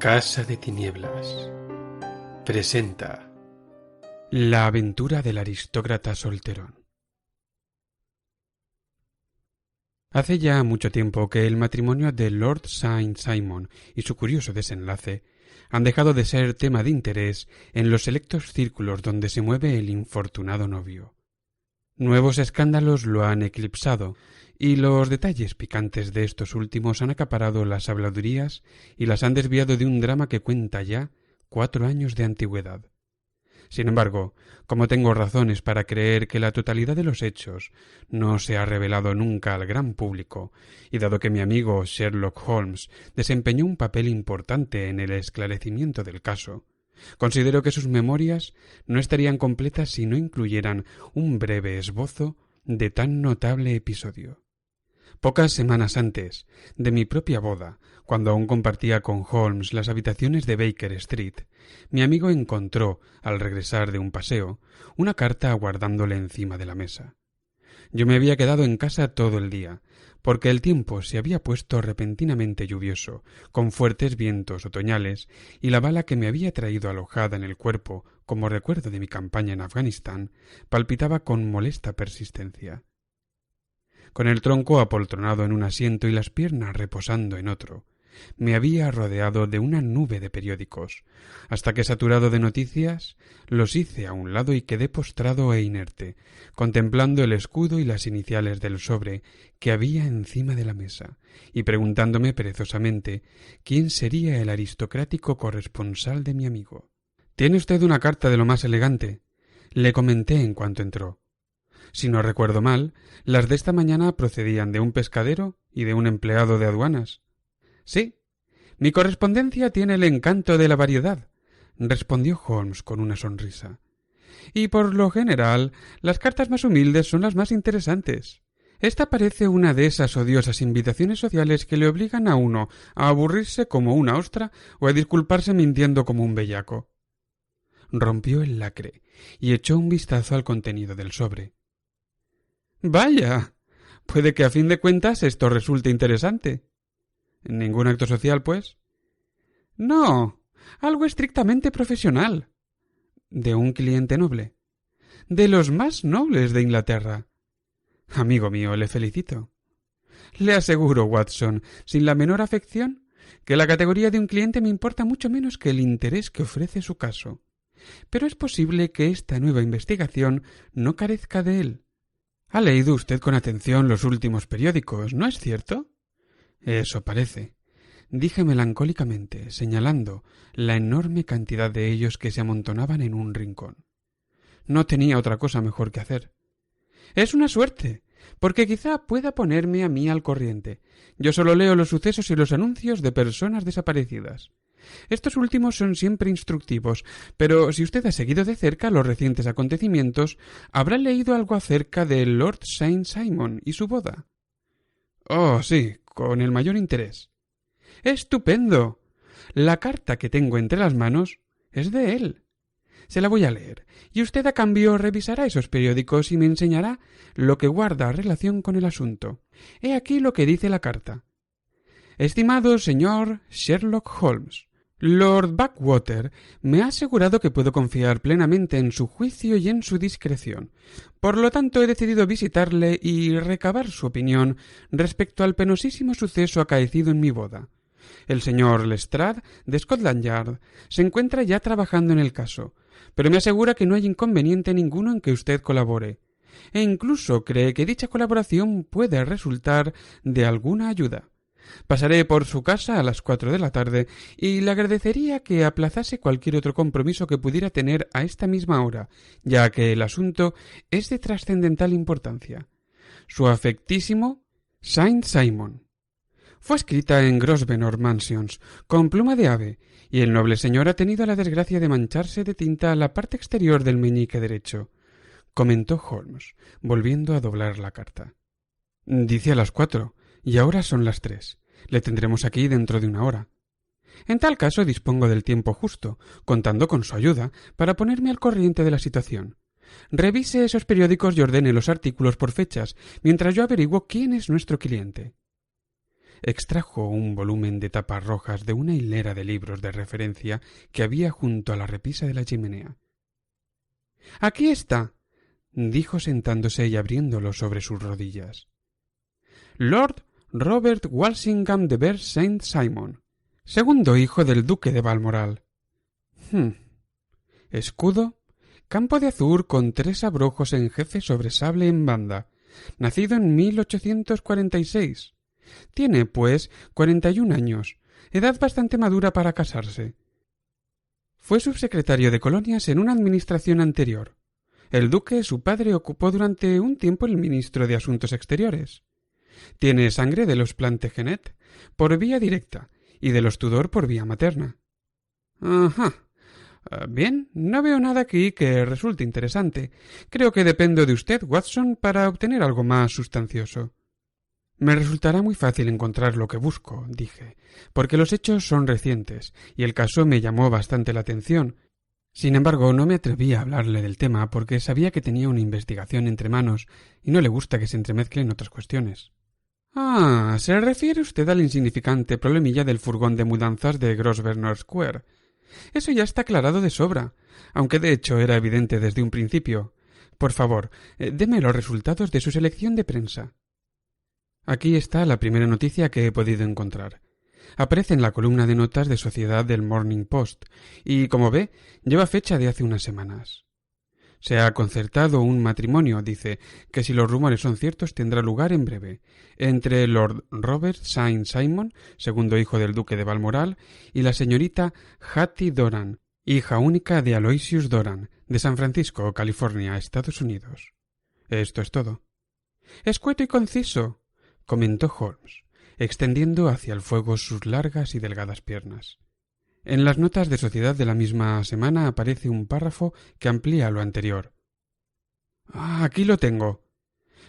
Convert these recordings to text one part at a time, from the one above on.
Casa de Tinieblas presenta La aventura del aristócrata solterón. Hace ya mucho tiempo que el matrimonio de Lord Saint Simon y su curioso desenlace han dejado de ser tema de interés en los selectos círculos donde se mueve el infortunado novio. Nuevos escándalos lo han eclipsado, y los detalles picantes de estos últimos han acaparado las habladurías y las han desviado de un drama que cuenta ya 4 años de antigüedad. Sin embargo, como tengo razones para creer que la totalidad de los hechos no se ha revelado nunca al gran público, y dado que mi amigo Sherlock Holmes desempeñó un papel importante en el esclarecimiento del caso, considero que sus memorias no estarían completas si no incluyeran un breve esbozo de tan notable episodio. Pocas semanas antes de mi propia boda, cuando aún compartía con Holmes las habitaciones de Baker Street, mi amigo encontró, al regresar de un paseo, una carta aguardándole encima de la mesa. Yo me había quedado en casa todo el día, porque el tiempo se había puesto repentinamente lluvioso, con fuertes vientos otoñales, y la bala que me había traído alojada en el cuerpo, como recuerdo de mi campaña en Afganistán, palpitaba con molesta persistencia. Con el tronco apoltronado en un asiento y las piernas reposando en otro, me había rodeado de una nube de periódicos, hasta que, saturado de noticias, los hice a un lado y quedé postrado e inerte, contemplando el escudo y las iniciales del sobre que había encima de la mesa, y preguntándome perezosamente quién sería el aristocrático corresponsal de mi amigo. «Tiene usted una carta de lo más elegante», le comenté en cuanto entró. Si no recuerdo mal, las de esta mañana procedían de un pescadero y de un empleado de aduanas. «Sí, mi correspondencia tiene el encanto de la variedad», respondió Holmes con una sonrisa. «Y por lo general, las cartas más humildes son las más interesantes. Esta parece una de esas odiosas invitaciones sociales que le obligan a uno a aburrirse como una ostra o a disculparse mintiendo como un bellaco». Rompió el lacre y echó un vistazo al contenido del sobre. «Vaya, puede que a fin de cuentas esto resulte interesante». «¿Ningún acto social, pues?» «No, algo estrictamente profesional». «¿De un cliente noble?» «De los más nobles de Inglaterra». «Amigo mío, le felicito». «Le aseguro, Watson, sin la menor afección, que la categoría de un cliente me importa mucho menos que el interés que ofrece su caso. Pero es posible que esta nueva investigación no carezca de él». «Ha leído usted con atención los últimos periódicos, ¿no es cierto?» «Eso parece», dije melancólicamente, señalando la enorme cantidad de ellos que se amontonaban en un rincón. No tenía otra cosa mejor que hacer. «Es una suerte, porque quizá pueda ponerme a mí al corriente. Yo solo leo los sucesos y los anuncios de personas desaparecidas. Estos últimos son siempre instructivos, pero si usted ha seguido de cerca los recientes acontecimientos, habrá leído algo acerca de Lord Saint Simon y su boda». «Oh, sí, con el mayor interés». «¡Estupendo! La carta que tengo entre las manos es de él. Se la voy a leer, y usted a cambio revisará esos periódicos y me enseñará lo que guarda relación con el asunto. He aquí lo que dice la carta. Estimado señor Sherlock Holmes, Lord Backwater me ha asegurado que puedo confiar plenamente en su juicio y en su discreción. Por lo tanto, he decidido visitarle y recabar su opinión respecto al penosísimo suceso acaecido en mi boda. El señor Lestrade, de Scotland Yard, se encuentra ya trabajando en el caso, pero me asegura que no hay inconveniente ninguno en que usted colabore, e incluso cree que dicha colaboración puede resultar de alguna ayuda. Pasaré por su casa a las 4 de la tarde y le agradecería que aplazase cualquier otro compromiso que pudiera tener a esta misma hora, ya que el asunto es de trascendental importancia. Su afectísimo Saint Simon». Fue escrita en Grosvenor Mansions, con pluma de ave, y el noble señor ha tenido la desgracia de mancharse de tinta la parte exterior del meñique derecho, comentó Holmes, volviendo a doblar la carta. «Dice a las 4, y ahora son las 3. Le tendremos aquí dentro de una hora. En tal caso dispongo del tiempo justo, contando con su ayuda, para ponerme al corriente de la situación. Revise esos periódicos y ordene los artículos por fechas, mientras yo averiguo quién es nuestro cliente». Extrajo un volumen de tapas rojas de una hilera de libros de referencia que había junto a la repisa de la chimenea. —Aquí está —dijo sentándose y abriéndolo sobre sus rodillas—. Lord Robert Walsingham de Ver Saint Simon, segundo hijo del duque de Balmoral. Escudo, campo de azur con 3 abrojos en jefe sobre sable en banda, nacido en 1846. Tiene, pues, 41 años, edad bastante madura para casarse. Fue subsecretario de Colonias en una administración anterior. El duque, su padre, ocupó durante un tiempo el ministro de Asuntos Exteriores. Tiene sangre de los Plantagenet por vía directa y de los Tudor por vía materna. Ajá. Bien, no veo nada aquí que resulte interesante. Creo que dependo de usted, Watson, para obtener algo más sustancioso. Me resultará muy fácil encontrar lo que busco, dije, porque los hechos son recientes y el caso me llamó bastante la atención. Sin embargo, no me atreví a hablarle del tema porque sabía que tenía una investigación entre manos y no le gusta que se entremezclen otras cuestiones. Ah, ¿se refiere usted al insignificante problemilla del furgón de mudanzas de Grosvenor Square? Eso ya está aclarado de sobra, aunque de hecho era evidente desde un principio. Por favor, deme los resultados de su selección de prensa. Aquí está la primera noticia que he podido encontrar. Aparece en la columna de notas de Sociedad del Morning Post y, como ve, lleva fecha de hace unas semanas. Se ha concertado un matrimonio, dice, que si los rumores son ciertos tendrá lugar en breve, entre Lord Robert Saint Simon, segundo hijo del duque de Balmoral, y la señorita Hattie Doran, hija única de Aloysius Doran, de San Francisco, California, Estados Unidos. Esto es todo. —Escueto y conciso —comentó Holmes, extendiendo hacia el fuego sus largas y delgadas piernas. En las notas de sociedad de la misma semana aparece un párrafo que amplía lo anterior. Aquí lo tengo.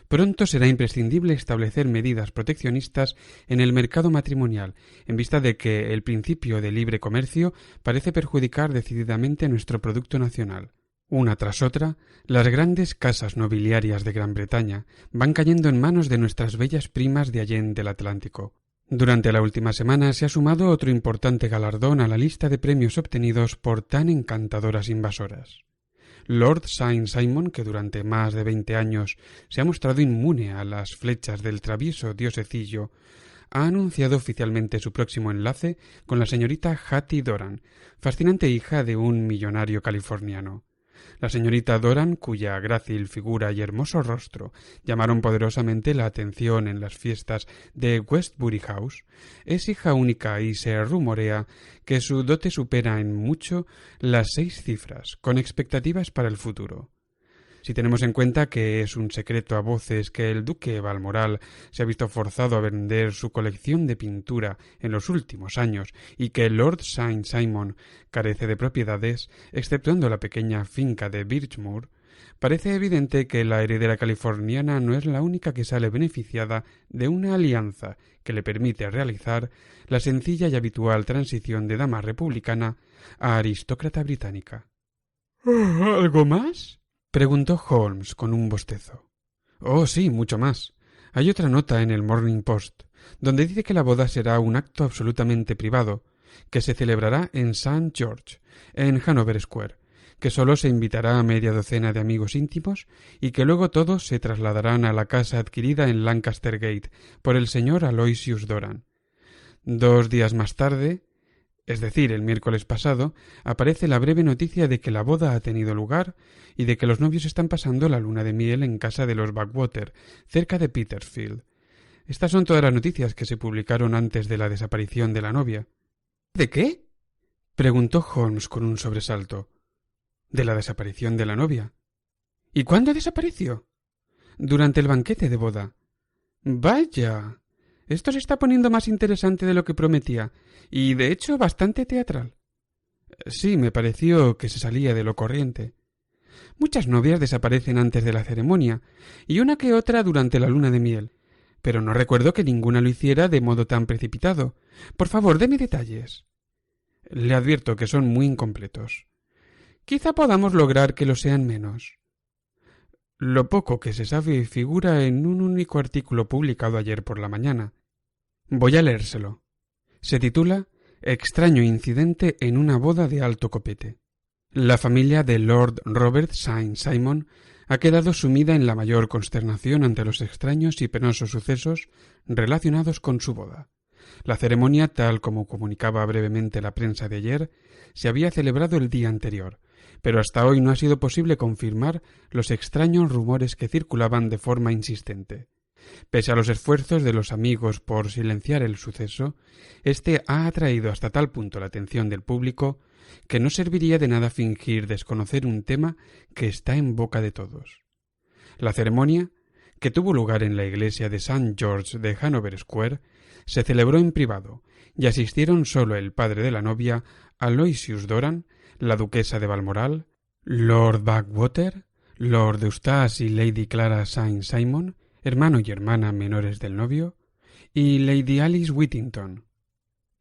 Pronto será imprescindible establecer medidas proteccionistas en el mercado matrimonial, en vista de que el principio de libre comercio parece perjudicar decididamente nuestro producto nacional. Una tras otra, las grandes casas nobiliarias de Gran Bretaña van cayendo en manos de nuestras bellas primas de allende del Atlántico. Durante la última semana se ha sumado otro importante galardón a la lista de premios obtenidos por tan encantadoras invasoras. Lord Saint Simon, que durante más de 20 años se ha mostrado inmune a las flechas del travieso diosecillo, ha anunciado oficialmente su próximo enlace con la señorita Hattie Doran, fascinante hija de un millonario californiano. La señorita Doran, cuya grácil figura y hermoso rostro llamaron poderosamente la atención en las fiestas de Westbury House, es hija única y se rumorea que su dote supera en mucho las 6 cifras, con expectativas para el futuro. Si tenemos en cuenta que es un secreto a voces que el duque Balmoral se ha visto forzado a vender su colección de pintura en los últimos años y que Lord Saint Simon carece de propiedades, exceptuando la pequeña finca de Birchmoor, parece evidente que la heredera californiana no es la única que sale beneficiada de una alianza que le permite realizar la sencilla y habitual transición de dama republicana a aristócrata británica. ¿Algo más?, preguntó Holmes con un bostezo. Oh, sí, mucho más. Hay otra nota en el Morning Post, donde dice que la boda será un acto absolutamente privado, que se celebrará en St. George, en Hanover Square, que solo se invitará a media docena de amigos íntimos y que luego todos se trasladarán a la casa adquirida en Lancaster Gate por el señor Aloysius Doran. 2 días más tarde, es decir, el miércoles pasado, aparece la breve noticia de que la boda ha tenido lugar y de que los novios están pasando la luna de miel en casa de los Backwater, cerca de Petersfield. Estas son todas las noticias que se publicaron antes de la desaparición de la novia. ¿De qué?, preguntó Holmes con un sobresalto. De la desaparición de la novia. ¿Y cuándo desapareció? Durante el banquete de boda. Vaya. Esto se está poniendo más interesante de lo que prometía, y de hecho bastante teatral. Sí, me pareció que se salía de lo corriente. Muchas novias desaparecen antes de la ceremonia, y una que otra durante la luna de miel, pero no recuerdo que ninguna lo hiciera de modo tan precipitado. Por favor, deme detalles. Le advierto que son muy incompletos. Quizá podamos lograr que lo sean menos. Lo poco que se sabe figura en un único artículo publicado ayer por la mañana. Voy a leérselo. Se titula Extraño incidente en una boda de alto copete. La familia de Lord Robert Saint-Simon ha quedado sumida en la mayor consternación ante los extraños y penosos sucesos relacionados con su boda. La ceremonia, tal como comunicaba brevemente la prensa de ayer, se había celebrado el día anterior, pero hasta hoy no ha sido posible confirmar los extraños rumores que circulaban de forma insistente. Pese a los esfuerzos de los amigos por silenciar el suceso, este ha atraído hasta tal punto la atención del público que no serviría de nada fingir desconocer un tema que está en boca de todos. La ceremonia, que tuvo lugar en la iglesia de St. George de Hanover Square, se celebró en privado y asistieron solo el padre de la novia, Aloysius Doran, la duquesa de Balmoral, Lord Backwater, Lord Eustace y Lady Clara Saint-Simon, hermano y hermana menores del novio, y Lady Alice Whittington.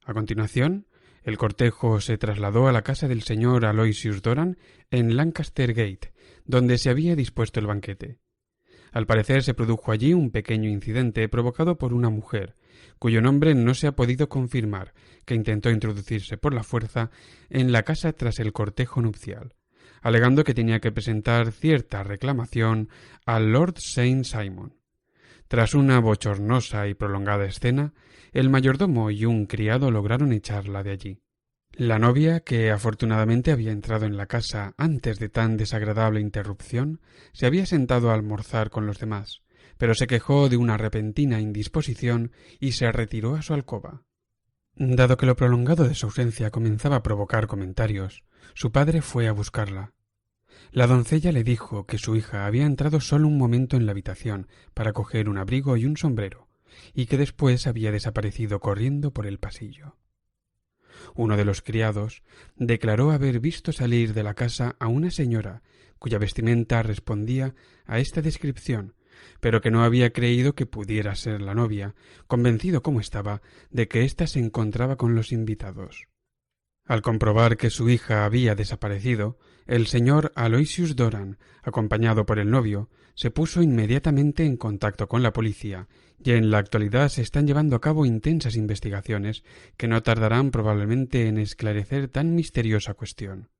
A continuación, el cortejo se trasladó a la casa del señor Aloysius Doran en Lancaster Gate, donde se había dispuesto el banquete. Al parecer se produjo allí un pequeño incidente provocado por una mujer, cuyo nombre no se ha podido confirmar, que intentó introducirse por la fuerza en la casa tras el cortejo nupcial, alegando que tenía que presentar cierta reclamación al Lord Saint-Simon. Tras una bochornosa y prolongada escena, el mayordomo y un criado lograron echarla de allí. La novia, que afortunadamente había entrado en la casa antes de tan desagradable interrupción, se había sentado a almorzar con los demás, pero se quejó de una repentina indisposición y se retiró a su alcoba. Dado que lo prolongado de su ausencia comenzaba a provocar comentarios, su padre fue a buscarla. La doncella le dijo que su hija había entrado solo un momento en la habitación para coger un abrigo y un sombrero, y que después había desaparecido corriendo por el pasillo. Uno de los criados declaró haber visto salir de la casa a una señora cuya vestimenta respondía a esta descripción, pero que no había creído que pudiera ser la novia, convencido como estaba de que ésta se encontraba con los invitados. Al comprobar que su hija había desaparecido, el señor Aloysius Doran, acompañado por el novio, se puso inmediatamente en contacto con la policía, y en la actualidad se están llevando a cabo intensas investigaciones que no tardarán probablemente en esclarecer tan misteriosa cuestión.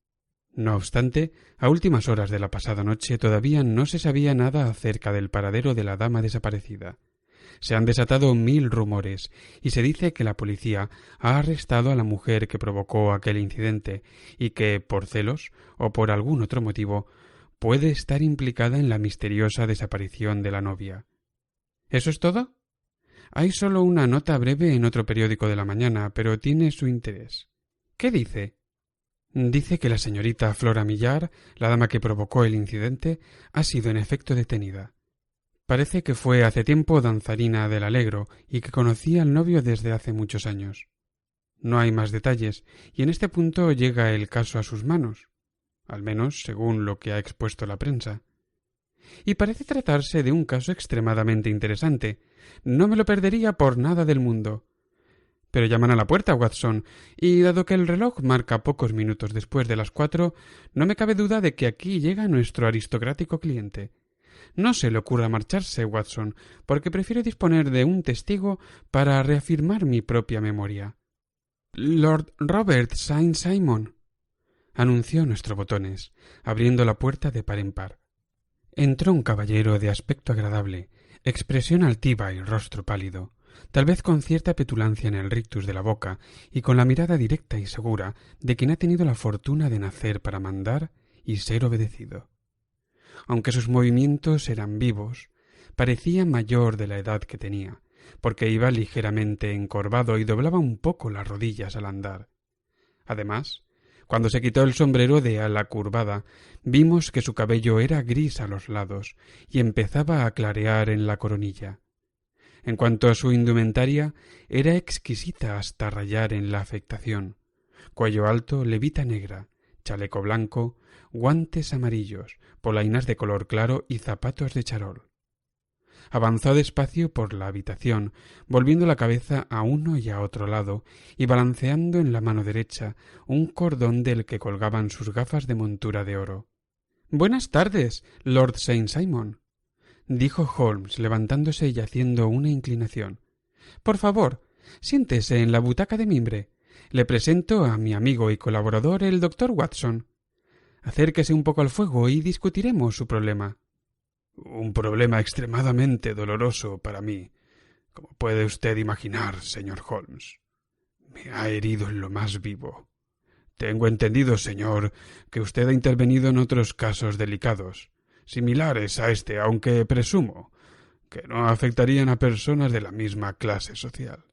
No obstante, a últimas horas de la pasada noche todavía no se sabía nada acerca del paradero de la dama desaparecida. Se han desatado 1000 rumores y se dice que la policía ha arrestado a la mujer que provocó aquel incidente y que, por celos o por algún otro motivo, puede estar implicada en la misteriosa desaparición de la novia. ¿Eso es todo? Hay solo una nota breve en otro periódico de la mañana, pero tiene su interés. ¿Qué dice? Dice que la señorita Flora Millar, la dama que provocó el incidente, ha sido en efecto detenida. Parece que fue hace tiempo danzarina del Alegro y que conocía al novio desde hace muchos años. No hay más detalles, y en este punto llega el caso a sus manos, al menos según lo que ha expuesto la prensa. Y parece tratarse de un caso extremadamente interesante. No me lo perdería por nada del mundo. Pero llaman a la puerta, Watson, y dado que el reloj marca pocos minutos después de las 4, no me cabe duda de que aquí llega nuestro aristocrático cliente. No se le ocurra marcharse, Watson, porque prefiero disponer de un testigo para reafirmar mi propia memoria. Lord Robert Saint-Simon, anunció nuestro botones, abriendo la puerta de par en par. Entró un caballero de aspecto agradable, expresión altiva y rostro pálido, tal vez con cierta petulancia en el rictus de la boca y con la mirada directa y segura de quien ha tenido la fortuna de nacer para mandar y ser obedecido. Aunque sus movimientos eran vivos, parecía mayor de la edad que tenía, porque iba ligeramente encorvado y doblaba un poco las rodillas al andar. Además, cuando se quitó el sombrero de ala curvada, vimos que su cabello era gris a los lados y empezaba a clarear en la coronilla. En cuanto a su indumentaria, era exquisita hasta rayar en la afectación. Cuello alto, levita negra, chaleco blanco, guantes amarillos, polainas de color claro y zapatos de charol. Avanzó despacio por la habitación, volviendo la cabeza a uno y a otro lado, y balanceando en la mano derecha un cordón del que colgaban sus gafas de montura de oro. «Buenas tardes, Lord Saint-Simon», dijo Holmes, levantándose y haciendo una inclinación. «Por favor, Siéntese en la butaca de mimbre. Le presento a mi amigo y colaborador, el doctor Watson. Acérquese un poco al fuego y discutiremos su problema. Un problema extremadamente doloroso para mí, como puede usted imaginar, señor Holmes. Me ha herido en lo más vivo. Tengo entendido, señor, que usted ha intervenido en otros casos delicados, similares a este, aunque presumo que no afectarían a personas de la misma clase social.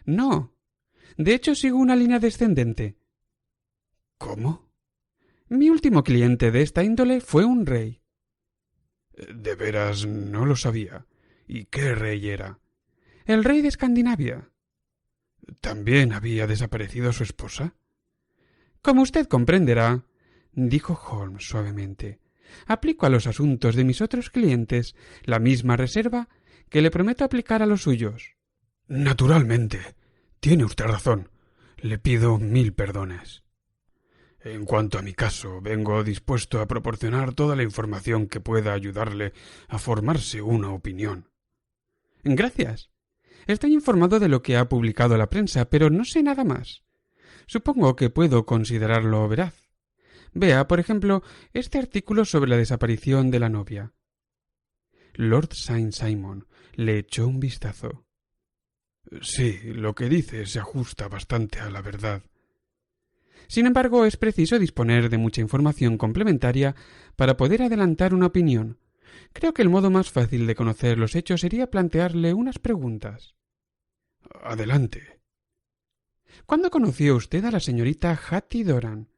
No. De hecho, sigo una línea descendente. ¿Cómo? Mi último cliente de esta índole fue un rey. De veras no lo sabía. ¿Y qué rey era? El rey de Escandinavia. ¿También había desaparecido su esposa? Como usted comprenderá, dijo Holmes suavemente, aplico a los asuntos de mis otros clientes la misma reserva que le prometo aplicar a los suyos. Naturalmente. Tiene usted razón. Le pido 1000 perdones. En cuanto a mi caso, vengo dispuesto a proporcionar toda la información que pueda ayudarle a formarse una opinión. Gracias. Estoy informado de lo que ha publicado la prensa, pero no sé nada más. Supongo que puedo considerarlo veraz. Vea, por ejemplo, este artículo sobre la desaparición de la novia. Lord Saint-Simon le echó un vistazo. Sí, lo que dice se ajusta bastante a la verdad. Sin embargo, es preciso disponer de mucha información complementaria para poder adelantar una opinión. Creo que el modo más fácil de conocer los hechos sería plantearle unas preguntas. Adelante. ¿Cuándo conoció usted a la señorita Hattie Doran?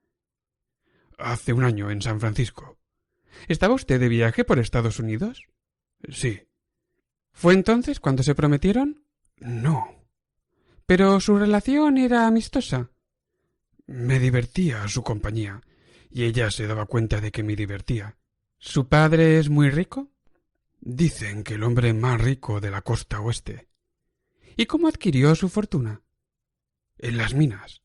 Hace 1 año, en San Francisco. ¿Estaba usted de viaje por Estados Unidos? Sí. ¿Fue entonces cuando se prometieron? No. ¿Pero su relación era amistosa? Me divertía a su compañía, y ella se daba cuenta de que me divertía. ¿Su padre es muy rico? Dicen que el hombre más rico de la costa oeste. ¿Y cómo adquirió su fortuna? En las minas.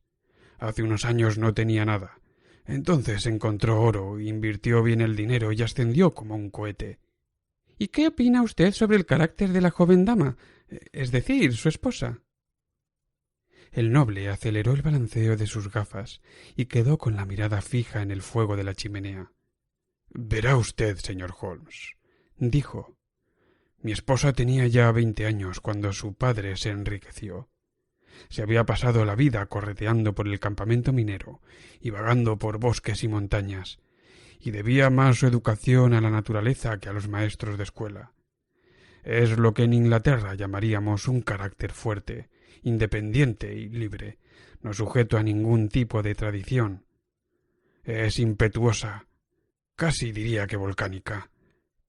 Hace unos años no tenía nada. Entonces encontró oro, invirtió bien el dinero y ascendió como un cohete. ¿Y qué opina usted sobre el carácter de la joven dama, es decir, su esposa? El noble aceleró el balanceo de sus gafas y quedó con la mirada fija en el fuego de la chimenea. Verá usted, señor Holmes, dijo. Mi esposa tenía ya 20 años cuando su padre se enriqueció. Se había pasado la vida correteando por el campamento minero y vagando por bosques y montañas, y debía más su educación a la naturaleza que a los maestros de escuela. Es lo que en Inglaterra llamaríamos un carácter fuerte, independiente y libre, no sujeto a ningún tipo de tradición. Es impetuosa, casi diría que volcánica.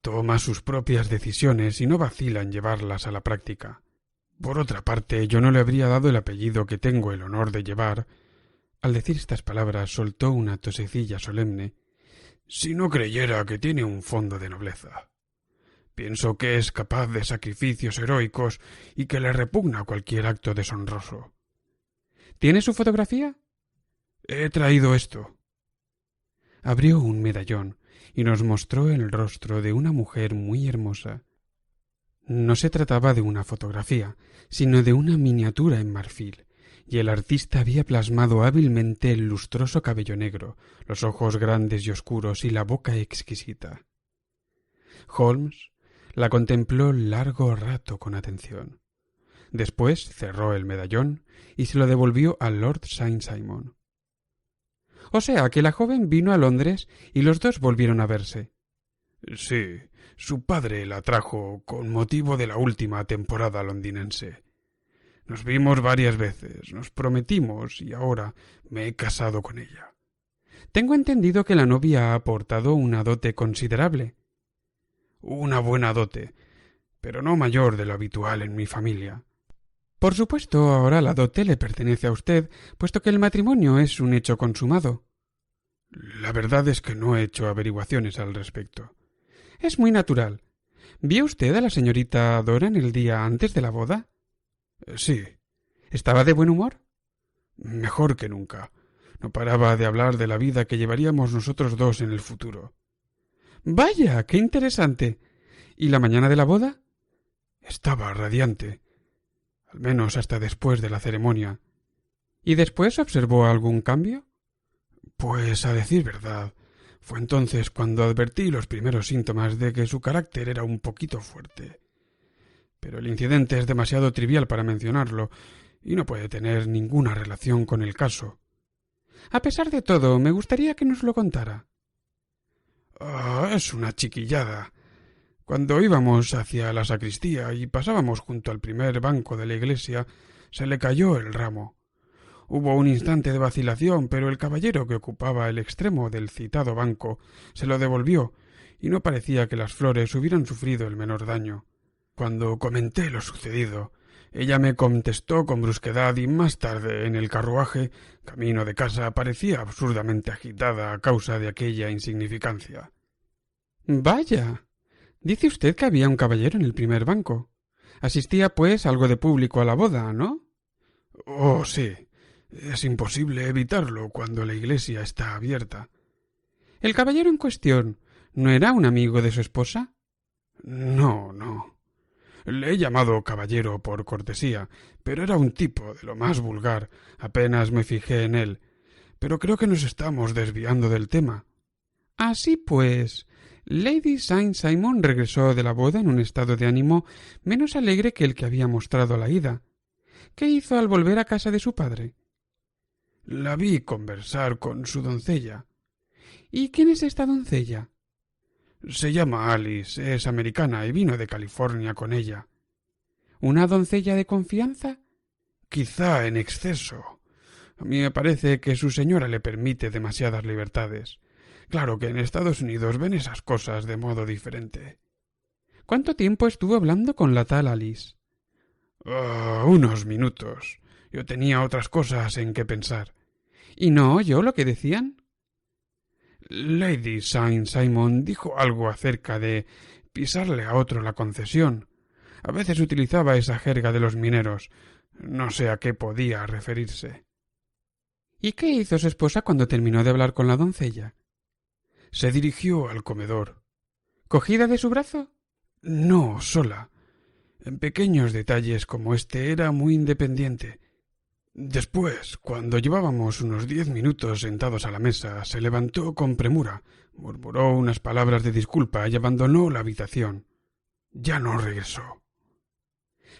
Toma sus propias decisiones y no vacila en llevarlas a la práctica. Por otra parte, yo no le habría dado el apellido que tengo el honor de llevar. Al decir estas palabras soltó una tosecilla solemne. Si no creyera que tiene un fondo de nobleza. Pienso que es capaz de sacrificios heroicos y que le repugna cualquier acto deshonroso. ¿Tiene su fotografía? He traído esto. Abrió un medallón y nos mostró el rostro de una mujer muy hermosa. No se trataba de una fotografía, sino de una miniatura en marfil, y el artista había plasmado hábilmente el lustroso cabello negro, los ojos grandes y oscuros y la boca exquisita. Holmes la contempló largo rato con atención. Después cerró el medallón y se lo devolvió al Lord Saint-Simon. O sea que la joven vino a Londres y los dos volvieron a verse. Sí, su padre la trajo con motivo de la última temporada londinense. Nos vimos varias veces, nos prometimos y ahora me he casado con ella. Tengo entendido que la novia ha aportado una dote considerable. Una buena dote, pero no mayor de lo habitual en mi familia. Por supuesto, ahora la dote le pertenece a usted, puesto que el matrimonio es un hecho consumado. La verdad es que no he hecho averiguaciones al respecto. Es muy natural. ¿Vio usted a la señorita Doran el día antes de la boda? Sí. ¿Estaba de buen humor? Mejor que nunca. No paraba de hablar de la vida que llevaríamos nosotros dos en el futuro. Vaya, qué interesante. ¿Y la mañana de la boda? Estaba radiante. al menos hasta después de la ceremonia. ¿Y después observó algún cambio? Pues, a decir verdad, fue entonces cuando advertí los primeros síntomas de que su carácter era un poquito fuerte. Pero el incidente es demasiado trivial para mencionarlo, y no puede tener ninguna relación con el caso. A pesar de todo, me gustaría que nos lo contara. Es una chiquillada. Cuando íbamos hacia la sacristía y pasábamos junto al primer banco de la iglesia, se le cayó el ramo. Hubo un instante de vacilación, pero el caballero que ocupaba el extremo del citado banco se lo devolvió, y no parecía que las flores hubieran sufrido el menor daño. Cuando comenté lo sucedido, ella me contestó con brusquedad y más tarde, en el carruaje, camino de casa, parecía absurdamente agitada a causa de aquella insignificancia. Vaya. Dice usted que había un caballero en el primer banco. Asistía, pues, algo de público a la boda, ¿no? Oh, sí. Es imposible evitarlo cuando la iglesia está abierta. ¿El caballero en cuestión no era un amigo de su esposa? No. Le he llamado caballero por cortesía, pero era un tipo de lo más vulgar. Apenas me fijé en él. Pero creo que nos estamos desviando del tema. Así pues, Lady Saint-Simon regresó de la boda en un estado de ánimo menos alegre que el que había mostrado a la ida. ¿Qué hizo al volver a casa de su padre? La vi conversar con su doncella. ¿Y quién es esta doncella? Se llama Alice, es americana y vino de California con ella. ¿Una doncella de confianza? Quizá en exceso. A mí me parece que su señora le permite demasiadas libertades. Claro que en Estados Unidos ven esas cosas de modo diferente. ¿Cuánto tiempo estuvo hablando con la tal Alice? Unos minutos. Yo tenía otras cosas en que pensar. ¿Y no oyó lo que decían? Lady Saint-Simon dijo algo acerca de pisarle a otro la concesión. A veces utilizaba esa jerga de los mineros. No sé a qué podía referirse. ¿Y qué hizo su esposa cuando terminó de hablar con la doncella? Se dirigió al comedor. ¿Cogida de su brazo? No, sola. En pequeños detalles como este era muy independiente. Después, cuando llevábamos unos 10 minutos sentados a la mesa, se levantó con premura, murmuró unas palabras de disculpa y abandonó la habitación. Ya no regresó.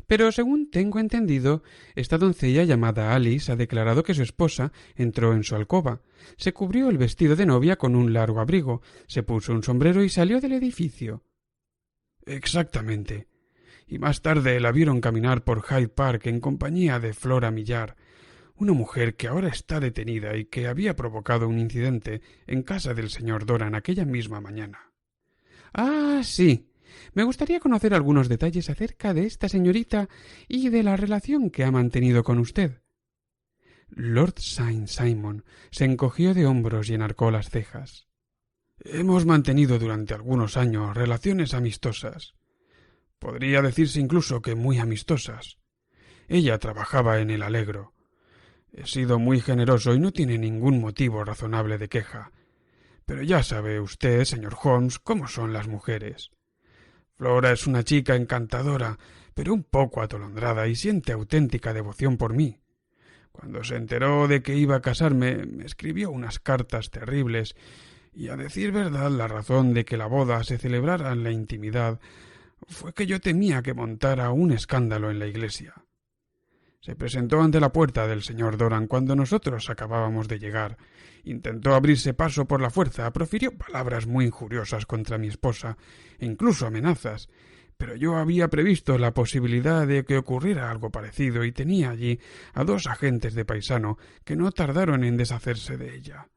Pero según tengo entendido, esta doncella llamada Alice ha declarado que su esposa entró en su alcoba, se cubrió el vestido de novia con un largo abrigo, se puso un sombrero y salió del edificio. Exactamente. Y más tarde la vieron caminar por Hyde Park en compañía de Flora Millar, una mujer que ahora está detenida y que había provocado un incidente en casa del señor Doran aquella misma mañana. Ah, sí. Me gustaría conocer algunos detalles acerca de esta señorita y de la relación que ha mantenido con usted. Lord Saint-Simon se encogió de hombros y enarcó las cejas. Hemos mantenido durante algunos años relaciones amistosas. Podría decirse incluso que muy amistosas. Ella trabajaba en el Allegro. He sido muy generoso y no tiene ningún motivo razonable de queja. Pero ya sabe usted, señor Holmes, cómo son las mujeres. Flora es una chica encantadora, pero un poco atolondrada y siente auténtica devoción por mí. Cuando se enteró de que iba a casarme, me escribió unas cartas terribles, y a decir verdad, la razón de que la boda se celebrara en la intimidad fue que yo temía que montara un escándalo en la iglesia. Se presentó ante la puerta del señor Doran cuando nosotros acabábamos de llegar. Intentó abrirse paso por la fuerza, profirió palabras muy injuriosas contra mi esposa, e incluso amenazas, pero yo había previsto la posibilidad de que ocurriera algo parecido y tenía allí a 2 agentes de paisano que no tardaron en deshacerse de ella.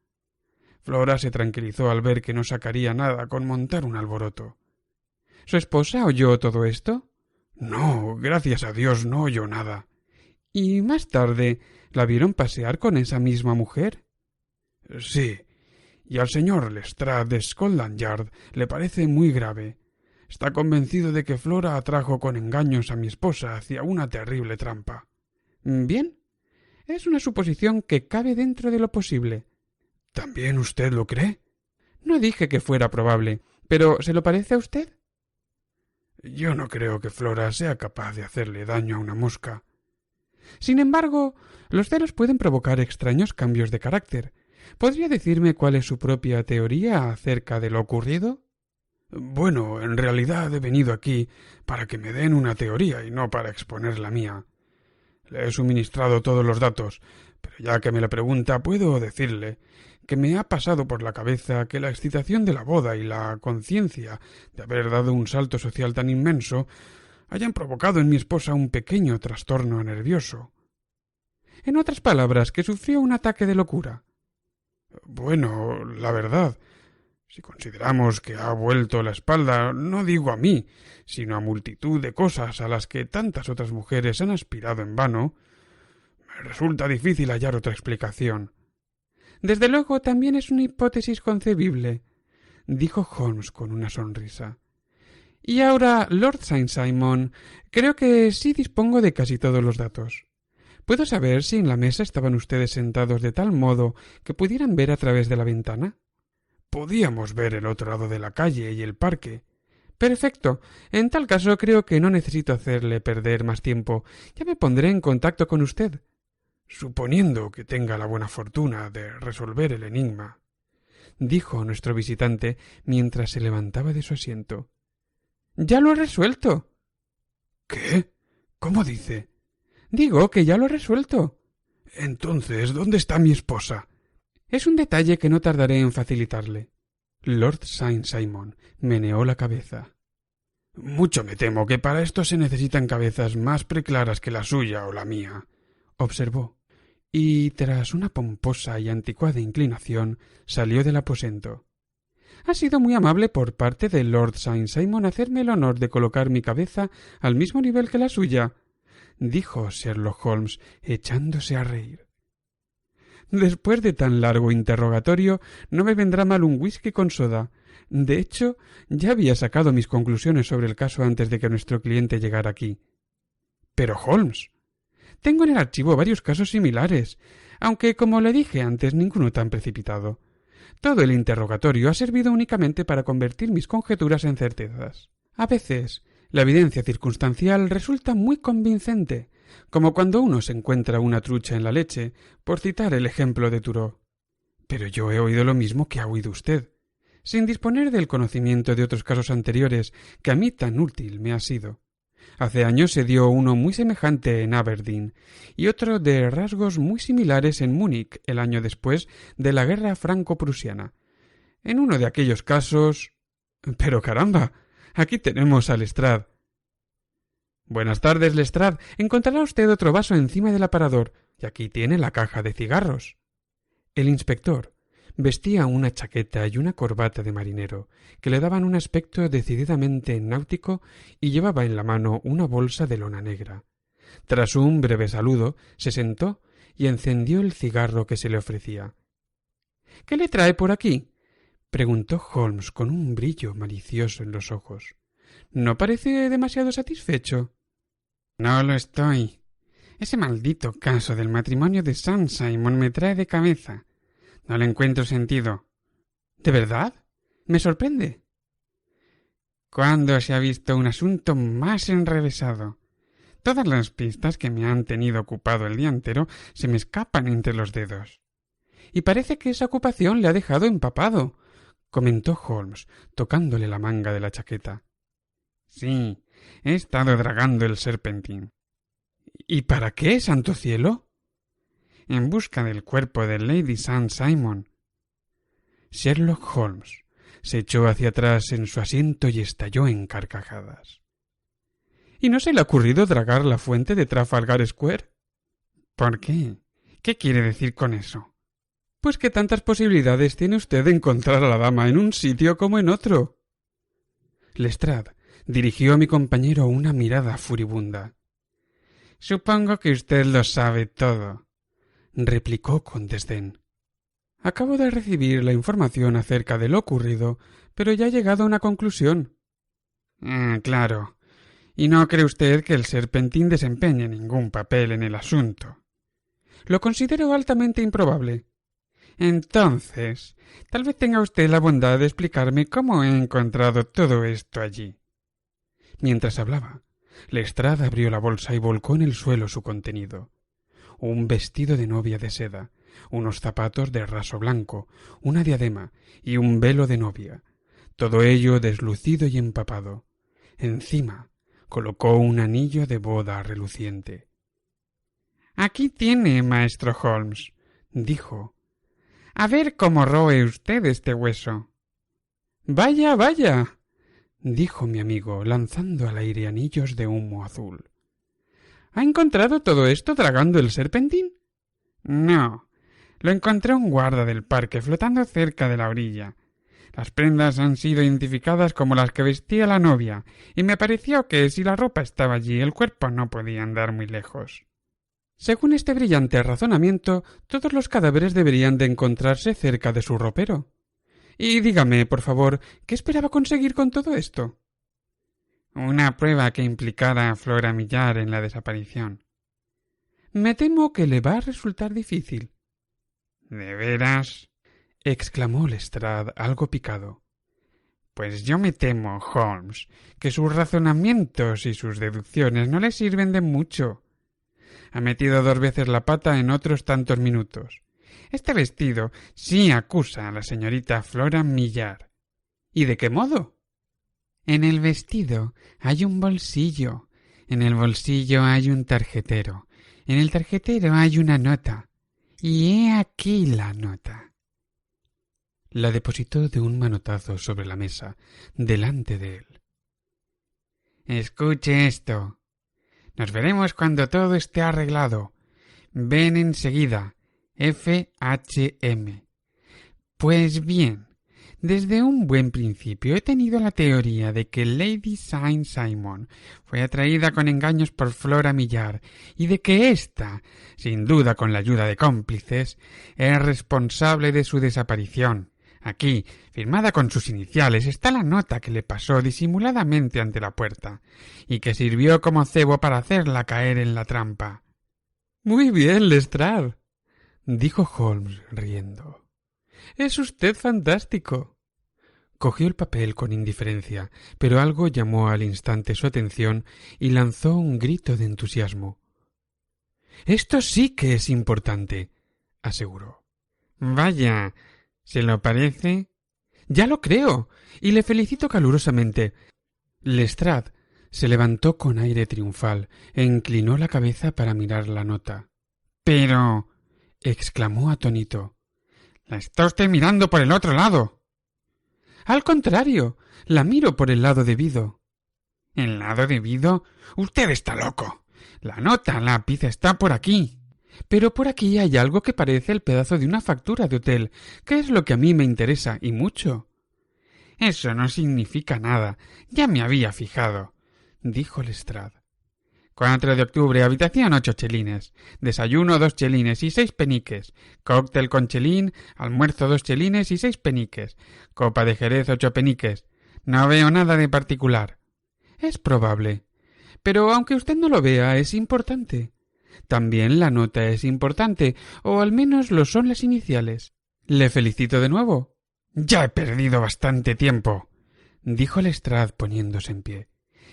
Flora se tranquilizó al ver que no sacaría nada con montar un alboroto. ¿Su esposa oyó todo esto? No, gracias a Dios no oyó nada. ¿Y más tarde la vieron pasear con esa misma mujer? Sí, y al señor Lestrade de Scotland Yard le parece muy grave. Está convencido de que Flora atrajo con engaños a mi esposa hacia una terrible trampa. Bien, es una suposición que cabe dentro de lo posible. ¿También usted lo cree? No dije que fuera probable, pero ¿se lo parece a usted? Yo no creo que Flora sea capaz de hacerle daño a una mosca. Sin embargo, los celos pueden provocar extraños cambios de carácter. ¿Podría decirme cuál es su propia teoría acerca de lo ocurrido? Bueno, en realidad he venido aquí para que me den una teoría y no para exponer la mía. Le he suministrado todos los datos, pero ya que me lo pregunta, puedo decirle que me ha pasado por la cabeza que la excitación de la boda y la conciencia de haber dado un salto social tan inmenso hayan provocado en mi esposa un pequeño trastorno nervioso. En otras palabras, que sufrió un ataque de locura. Bueno, la verdad, si consideramos que ha vuelto la espalda, no digo a mí, sino a multitud de cosas a las que tantas otras mujeres han aspirado en vano, me resulta difícil hallar otra explicación. Desde luego también es una hipótesis concebible, dijo Holmes con una sonrisa. Y ahora, Lord Saint-Simon, creo que sí dispongo de casi todos los datos. ¿Puedo saber si en la mesa estaban ustedes sentados de tal modo que pudieran ver a través de la ventana? Podíamos ver el otro lado de la calle y el parque. Perfecto. En tal caso creo que no necesito hacerle perder más tiempo. Ya me pondré en contacto con usted. Suponiendo que tenga la buena fortuna de resolver el enigma, dijo nuestro visitante mientras se levantaba de su asiento. Ya lo he resuelto. ¿Qué? ¿Cómo dice? Digo que ya lo he resuelto. Entonces, ¿dónde está mi esposa? Es un detalle que no tardaré en facilitarle. Lord Saint-Simon meneó la cabeza. Mucho me temo que para esto se necesitan cabezas más preclaras que la suya o la mía, observó, y tras una pomposa y anticuada inclinación salió del aposento. Ha sido muy amable por parte de Lord Saint-Simon hacerme el honor de colocar mi cabeza al mismo nivel que la suya, dijo Sherlock Holmes, echándose a reír. Después de tan largo interrogatorio, no me vendrá mal un whisky con soda. De hecho, ya había sacado mis conclusiones sobre el caso antes de que nuestro cliente llegara aquí. Pero Holmes, tengo en el archivo varios casos similares, aunque, como le dije antes, ninguno tan precipitado. Todo el interrogatorio ha servido únicamente para convertir mis conjeturas en certezas. A veces, la evidencia circunstancial resulta muy convincente, como cuando uno se encuentra una trucha en la leche, por citar el ejemplo de Thoreau. Pero yo he oído lo mismo que ha oído usted, sin disponer del conocimiento de otros casos anteriores que a mí tan útil me ha sido. Hace años se dio uno muy semejante en Aberdeen y otro de rasgos muy similares en Múnich el año después de la guerra franco-prusiana. En uno de aquellos casos... Pero caramba, aquí tenemos a Lestrade. Buenas tardes, Lestrade. Encontrará usted otro vaso encima del aparador, y aquí tiene la caja de cigarros. El inspector vestía una chaqueta y una corbata de marinero, que le daban un aspecto decididamente náutico, y llevaba en la mano una bolsa de lona negra. Tras un breve saludo, se sentó y encendió el cigarro que se le ofrecía. —¿Qué le trae por aquí? —preguntó Holmes con un brillo malicioso en los ojos. —¿No parece demasiado satisfecho? —No lo estoy. Ese maldito caso del matrimonio de Saint-Simon me trae de cabeza. No le encuentro sentido. ¿De verdad? Me sorprende. ¿Cuándo se ha visto un asunto más enrevesado? Todas las pistas que me han tenido ocupado el día entero se me escapan entre los dedos. Y parece que esa ocupación le ha dejado empapado, comentó Holmes, tocándole la manga de la chaqueta. Sí, he estado dragando el serpentín. ¿Y para qué, santo cielo? En busca del cuerpo de Lady Saint-Simon. Sherlock Holmes se echó hacia atrás en su asiento y estalló en carcajadas. ¿Y no se le ha ocurrido dragar la fuente de Trafalgar Square? ¿Por qué? ¿Qué quiere decir con eso? Pues que tantas posibilidades tiene usted de encontrar a la dama en un sitio como en otro. Lestrade dirigió a mi compañero una mirada furibunda. Supongo que usted lo sabe todo, replicó con desdén. Acabo de recibir la información acerca de lo ocurrido, pero ya he llegado a una conclusión. Claro. ¿Y no cree usted que el serpentín desempeñe ningún papel en el asunto? Lo considero altamente improbable. Entonces, tal vez tenga usted la bondad de explicarme cómo he encontrado todo esto allí. Mientras hablaba, Lestrade abrió la bolsa y volcó en el suelo su contenido. Un vestido de novia de seda, unos zapatos de raso blanco, una diadema y un velo de novia, todo ello deslucido y empapado. Encima colocó un anillo de boda reluciente. «Aquí tiene, maestro Holmes», dijo. «A ver cómo roe usted este hueso». «Vaya, vaya», dijo mi amigo, lanzando al aire anillos de humo azul. ¿Ha encontrado todo esto tragando el serpentín? No, lo encontré un guarda del parque flotando cerca de la orilla. Las prendas han sido identificadas como las que vestía la novia, y me pareció que si la ropa estaba allí, el cuerpo no podía andar muy lejos. Según este brillante razonamiento, todos los cadáveres deberían de encontrarse cerca de su ropero. Y dígame, por favor, ¿qué esperaba conseguir con todo esto? Una prueba que implicara a Flora Millar en la desaparición. Me temo que le va a resultar difícil. ¿De veras? Exclamó Lestrade, algo picado. Pues yo me temo, Holmes, que sus razonamientos y sus deducciones no le sirven de mucho. Ha metido 2 veces la pata en otros tantos minutos. Este vestido sí acusa a la señorita Flora Millar. ¿Y de qué modo? En el vestido hay un bolsillo, en el bolsillo hay un tarjetero, en el tarjetero hay una nota, y he aquí la nota. La depositó de un manotazo sobre la mesa, delante de él. Escuche esto. Nos veremos cuando todo esté arreglado. Ven enseguida. F.H.M. Pues bien, desde un buen principio he tenido la teoría de que Lady Saint-Simon fue atraída con engaños por Flora Millar y de que ésta, sin duda con la ayuda de cómplices, es responsable de su desaparición. Aquí, firmada con sus iniciales, está la nota que le pasó disimuladamente ante la puerta y que sirvió como cebo para hacerla caer en la trampa. Muy bien, Lestrade, dijo Holmes riendo. Es usted fantástico. Cogió el papel con indiferencia, pero algo llamó al instante su atención y lanzó un grito de entusiasmo. Esto sí que es importante, aseguró. Vaya, ¿se lo parece? Ya lo creo, y le felicito calurosamente. Lestrade se levantó con aire triunfal e inclinó la cabeza para mirar la nota. Pero, exclamó atónito, la está usted mirando por el otro lado. Al contrario, la miro por el lado debido. ¿El lado debido? Usted está loco. La nota lápiz está por aquí. Pero por aquí hay algo que parece el pedazo de una factura de hotel, que es lo que a mí me interesa, y mucho. Eso no significa nada. Ya me había fijado, dijo Lestrade. 4 de octubre, habitación 8 chelines. Desayuno 2 chelines y 6 peniques. Cóctel con chelín, almuerzo 2 chelines y 6 peniques. Copa de jerez 8 peniques. No veo nada de particular. Es probable. Pero aunque usted no lo vea, es importante. También la nota es importante, o al menos lo son las iniciales. Le felicito de nuevo. Ya he perdido bastante tiempo, dijo Lestrade poniéndose en pie.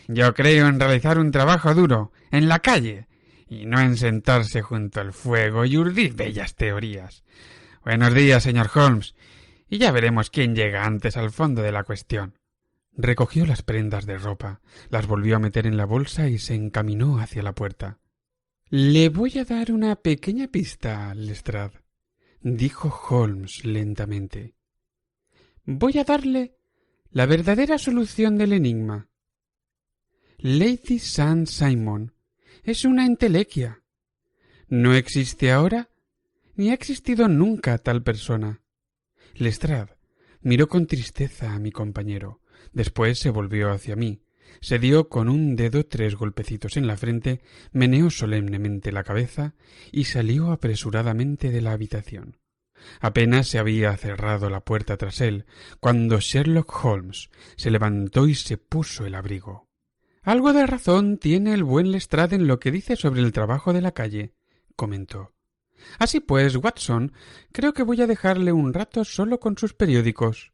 Yo creo en realizar un trabajo duro, en la calle, y no en sentarse junto al fuego y urdir bellas teorías. Buenos días, señor Holmes, y ya veremos quién llega antes al fondo de la cuestión. Recogió las prendas de ropa, las volvió a meter en la bolsa y se encaminó hacia la puerta. Le voy a dar una pequeña pista, Lestrade, dijo Holmes lentamente. Voy a darle la verdadera solución del enigma. Lady Saint-Simon es una entelequia. No existe ahora, ni ha existido nunca tal persona. Lestrade miró con tristeza a mi compañero. Después se volvió hacia mí, se dio con un dedo 3 golpecitos en la frente, meneó solemnemente la cabeza y salió apresuradamente de la habitación. Apenas se había cerrado la puerta tras él, cuando Sherlock Holmes se levantó y se puso el abrigo. Algo de razón tiene el buen Lestrade en lo que dice sobre el trabajo de la calle, comentó. Así pues, Watson, creo que voy a dejarle un rato solo con sus periódicos.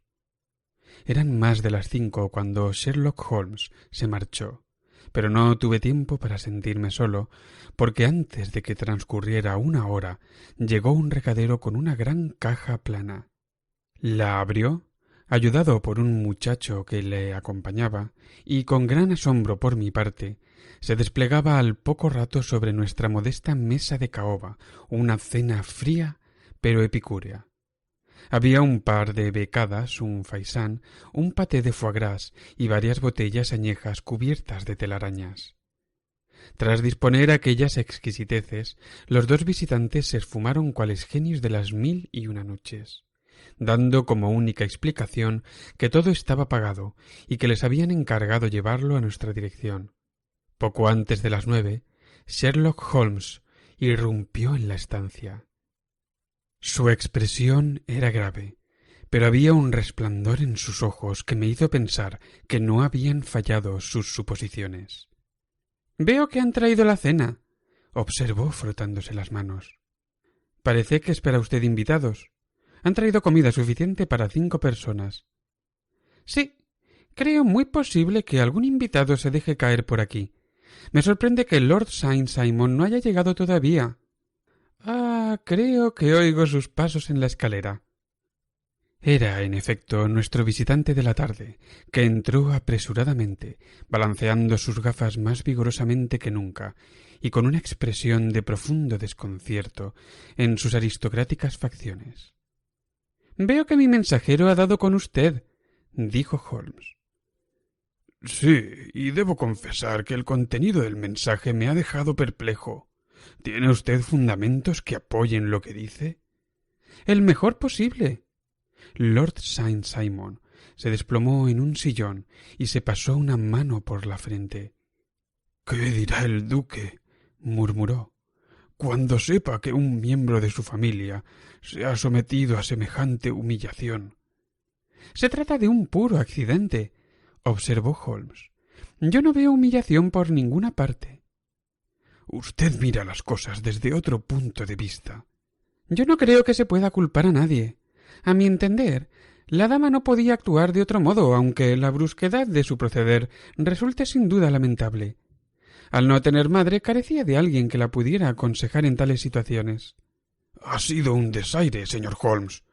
Eran más de las 5 cuando Sherlock Holmes se marchó. pero no tuve tiempo para sentirme solo, porque antes de que transcurriera 1 hora llegó un recadero con una gran caja plana. La abrió, ayudado por un muchacho que le acompañaba, y con gran asombro por mi parte, se desplegaba al poco rato sobre nuestra modesta mesa de caoba una cena fría pero epicúrea. Había un par de becadas, un faisán, un paté de foie gras y varias botellas añejas cubiertas de telarañas. Tras disponer aquellas exquisiteces, los dos visitantes se esfumaron cuales genios de las 1001 noches, dando como única explicación que todo estaba pagado y que les habían encargado llevarlo a nuestra dirección. Poco antes de las 9, Sherlock Holmes irrumpió en la estancia. Su expresión era grave, pero había un resplandor en sus ojos que me hizo pensar que no habían fallado sus suposiciones. «Veo que han traído la cena», observó frotándose las manos. «Parece que espera usted invitados. Han traído comida suficiente para 5 personas». «Sí, creo muy posible que algún invitado se deje caer por aquí. Me sorprende que Lord Saint Simon no haya llegado todavía». «Ah, creo que oigo sus pasos en la escalera». Era, en efecto, nuestro visitante de la tarde, que entró apresuradamente, balanceando sus gafas más vigorosamente que nunca, y con una expresión de profundo desconcierto en sus aristocráticas facciones. «Veo que mi mensajero ha dado con usted», dijo Holmes. Sí, y debo confesar que el contenido del mensaje me ha dejado perplejo. ¿Tiene usted fundamentos que apoyen lo que dice? «El mejor posible». Lord Saint Simon se desplomó en un sillón y se pasó una mano por la frente. «¿Qué dirá el duque?», murmuró, «cuando sepa que un miembro de su familia se ha sometido a semejante humillación». «Se trata de un puro accidente», observó Holmes. «Yo no veo humillación por ninguna parte». «Usted mira las cosas desde otro punto de vista». «Yo no creo que se pueda culpar a nadie. A mi entender, la dama no podía actuar de otro modo, aunque la brusquedad de su proceder resulte sin duda lamentable. Al no tener madre, carecía de alguien que la pudiera aconsejar en tales situaciones». «Ha sido un desaire, señor Holmes,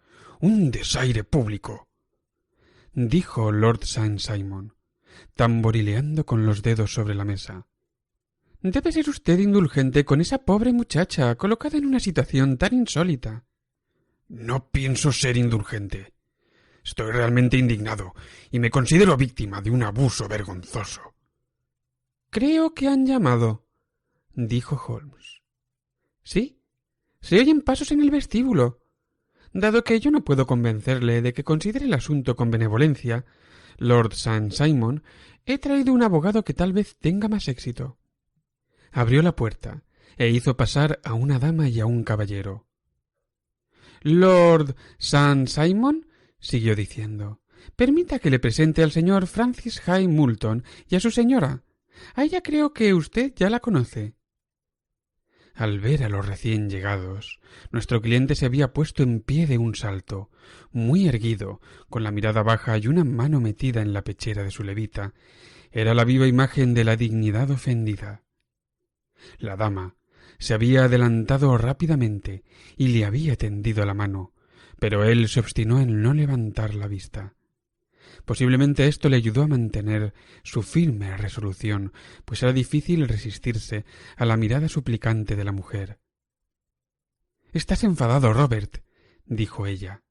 un desaire público», dijo Lord Saint Simon, tamborileando con los dedos sobre la mesa. «Debe ser usted indulgente con esa pobre muchacha colocada en una situación tan insólita». «No pienso ser indulgente. Estoy realmente indignado y me considero víctima de un abuso vergonzoso». «Creo que han llamado», dijo Holmes. «Sí, se oyen pasos en el vestíbulo. Dado que yo no puedo convencerle de que considere el asunto con benevolencia, Lord Saint Simon, he traído un abogado que tal vez tenga más éxito». Abrió la puerta e hizo pasar a una dama y a un caballero. «Lord Saint Simon», siguió diciendo, «permita que le presente al señor Francis Hay Moulton y a su señora. A ella creo que usted ya la conoce». Al ver a los recién llegados, nuestro cliente se había puesto en pie de un salto, muy erguido, con la mirada baja y una mano metida en la pechera de su levita. Era la viva imagen de la dignidad ofendida. La dama se había adelantado rápidamente y le había tendido la mano, pero él se obstinó en no levantar la vista. Posiblemente esto le ayudó a mantener su firme resolución, pues era difícil resistirse a la mirada suplicante de la mujer. «Estás enfadado, Robert», dijo ella.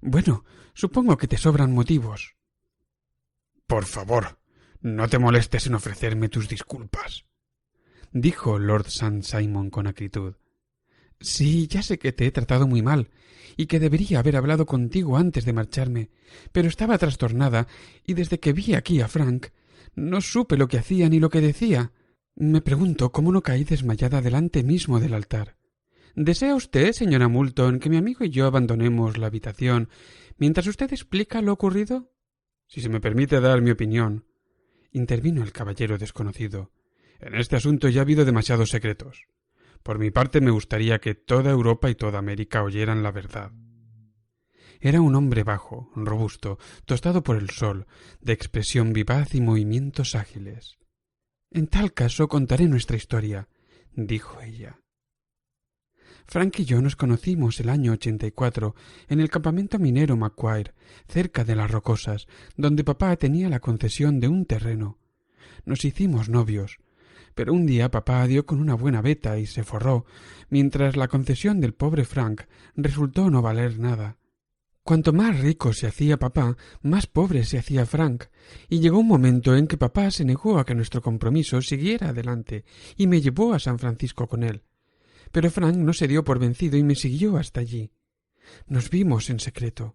«Bueno, supongo que te sobran motivos». «Por favor, no te molestes en ofrecerme tus disculpas», dijo Lord Saint Simon con acritud. «Sí, ya sé que te he tratado muy mal y que debería haber hablado contigo antes de marcharme, pero estaba trastornada y desde que vi aquí a Frank no supe lo que hacía ni lo que decía. Me pregunto cómo no caí desmayada delante mismo del altar. ¿Desea usted, señora Moulton, que mi amigo y yo abandonemos la habitación mientras usted explica lo ocurrido?» «Si se me permite dar mi opinión», intervino el caballero desconocido. «En este asunto ya ha habido demasiados secretos. Por mi parte me gustaría que toda Europa y toda América oyeran la verdad». Era un hombre bajo, robusto, tostado por el sol, de expresión vivaz y movimientos ágiles. En tal caso contaré nuestra historia, dijo ella. Frank y yo nos conocimos el año 84 en el campamento minero Macquarie, cerca de Las Rocosas, donde papá tenía la concesión de un terreno. Nos hicimos novios, pero un día papá dio con una buena veta y se forró, mientras la concesión del pobre Frank resultó no valer nada. Cuanto más rico se hacía papá, más pobre se hacía Frank, y llegó un momento en que papá se negó a que nuestro compromiso siguiera adelante y me llevó a San Francisco con él. Pero Frank no se dio por vencido y me siguió hasta allí. Nos vimos en secreto.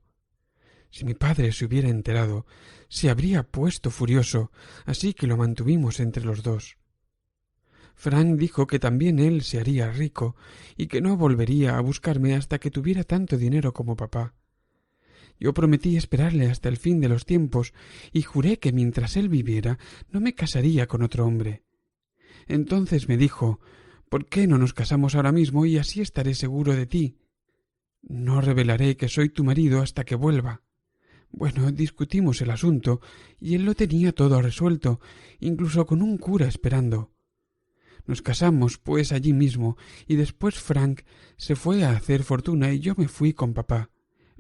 Si mi padre se hubiera enterado, se habría puesto furioso, así que lo mantuvimos entre los dos. Frank dijo que también él se haría rico y que no volvería a buscarme hasta que tuviera tanto dinero como papá. Yo prometí esperarle hasta el fin de los tiempos y juré que mientras él viviera no me casaría con otro hombre. Entonces me dijo: «¿Por qué no nos casamos ahora mismo y así estaré seguro de ti? No revelaré que soy tu marido hasta que vuelva». Bueno, discutimos el asunto y él lo tenía todo resuelto, incluso con un cura esperando. Nos casamos, pues, allí mismo, y después Frank se fue a hacer fortuna y yo me fui con papá.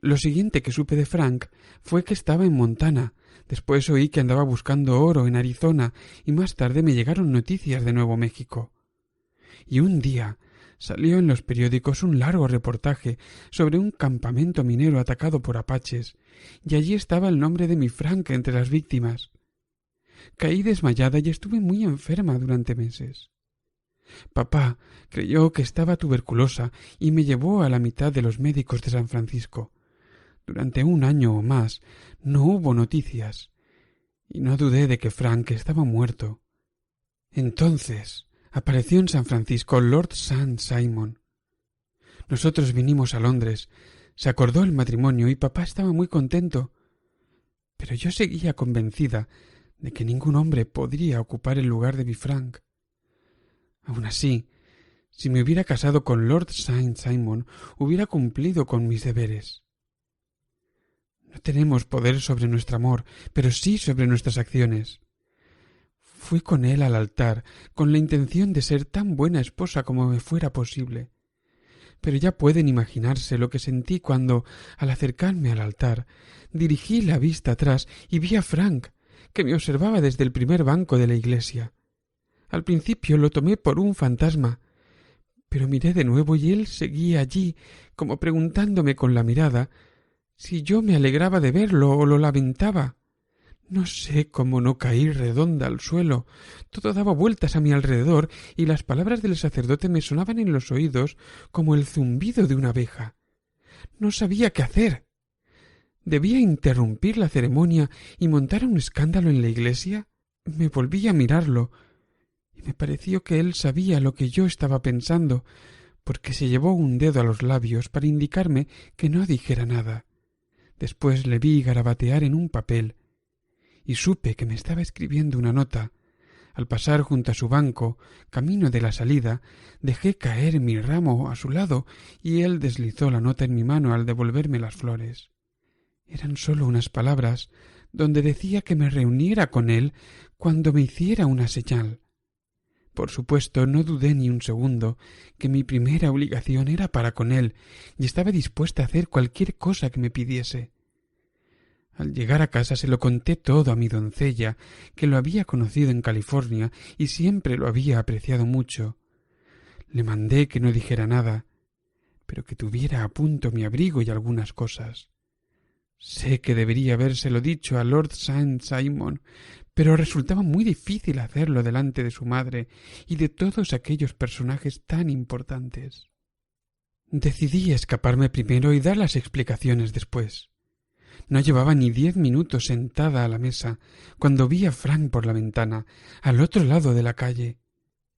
Lo siguiente que supe de Frank fue que estaba en Montana. Después oí que andaba buscando oro en Arizona y más tarde me llegaron noticias de Nuevo México. Y un día salió en los periódicos un largo reportaje sobre un campamento minero atacado por apaches, y allí estaba el nombre de mi Frank entre las víctimas. Caí desmayada y estuve muy enferma durante meses. Papá creyó que estaba tuberculosa y me llevó a la mitad de los médicos de San Francisco. Durante un año o más no hubo noticias, y no dudé de que Frank estaba muerto. Entonces apareció en San Francisco Lord St. Simon. Nosotros vinimos a Londres, se acordó el matrimonio y papá estaba muy contento, pero yo seguía convencida de que ningún hombre podría ocupar el lugar de mi Frank. Aun así, si me hubiera casado con Lord St. Simon, hubiera cumplido con mis deberes. No tenemos poder sobre nuestro amor, pero sí sobre nuestras acciones. Fui con él al altar, con la intención de ser tan buena esposa como me fuera posible. Pero ya pueden imaginarse lo que sentí cuando, al acercarme al altar, dirigí la vista atrás y vi a Frank, que me observaba desde el primer banco de la iglesia. Al principio lo tomé por un fantasma, pero miré de nuevo y él seguía allí, como preguntándome con la mirada si yo me alegraba de verlo o lo lamentaba. No sé cómo no caí redonda al suelo. Todo daba vueltas a mi alrededor y las palabras del sacerdote me sonaban en los oídos como el zumbido de una abeja. No sabía qué hacer. ¿Debía interrumpir la ceremonia y montar un escándalo en la iglesia? Me volví a mirarlo y me pareció que él sabía lo que yo estaba pensando, porque se llevó un dedo a los labios para indicarme que no dijera nada. Después le vi garabatear en un papel y supe que me estaba escribiendo una nota. Al pasar junto a su banco, camino de la salida, dejé caer mi ramo a su lado y él deslizó la nota en mi mano al devolverme las flores. Eran solo unas palabras donde decía que me reuniera con él cuando me hiciera una señal. Por supuesto, no dudé ni un segundo que mi primera obligación era para con él y estaba dispuesta a hacer cualquier cosa que me pidiese. Al llegar a casa se lo conté todo a mi doncella, que lo había conocido en California y siempre lo había apreciado mucho. Le mandé que no dijera nada, pero que tuviera a punto mi abrigo y algunas cosas. Sé que debería habérselo dicho a Lord St. Simon, pero resultaba muy difícil hacerlo delante de su madre y de todos aquellos personajes tan importantes. Decidí escaparme primero y dar las explicaciones después. No llevaba ni 10 minutos sentada a la mesa cuando vi a Frank por la ventana, al otro lado de la calle.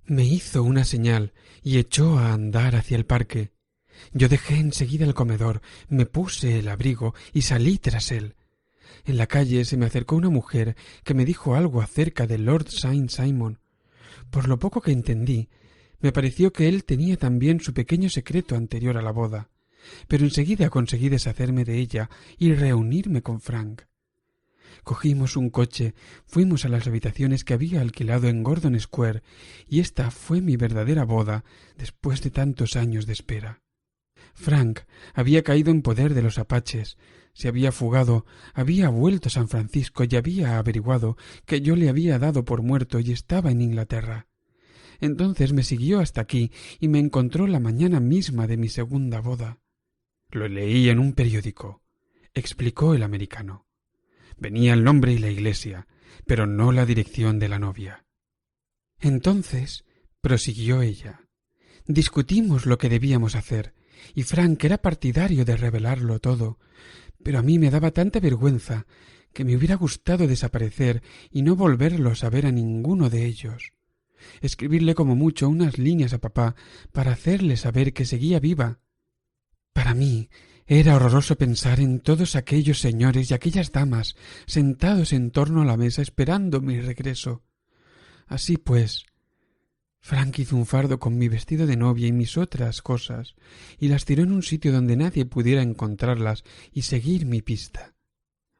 Me hizo una señal y echó a andar hacia el parque. Yo dejé enseguida el comedor, me puse el abrigo y salí tras él. En la calle se me acercó una mujer que me dijo algo acerca de Lord St. Simon. Por lo poco que entendí, me pareció que él tenía también su pequeño secreto anterior a la boda, pero enseguida conseguí deshacerme de ella y reunirme con Frank. Cogimos un coche, fuimos a las habitaciones que había alquilado en Gordon Square, y esta fue mi verdadera boda después de tantos años de espera. Frank había caído en poder de los apaches, se había fugado, había vuelto a San Francisco y había averiguado que yo le había dado por muerto y estaba en Inglaterra. Entonces me siguió hasta aquí y me encontró la mañana misma de mi segunda boda. Lo leí en un periódico, explicó el americano. Venía el nombre y la iglesia, pero no la dirección de la novia. Entonces, prosiguió ella, discutimos lo que debíamos hacer, y Frank era partidario de revelarlo todo, pero a mí me daba tanta vergüenza que me hubiera gustado desaparecer y no volverlos a ver a ninguno de ellos. Escribirle como mucho unas líneas a papá para hacerle saber que seguía viva. Para mí era horroroso pensar en todos aquellos señores y aquellas damas sentados en torno a la mesa esperando mi regreso. Así pues, Frank hizo un fardo con mi vestido de novia y mis otras cosas, y las tiró en un sitio donde nadie pudiera encontrarlas y seguir mi pista.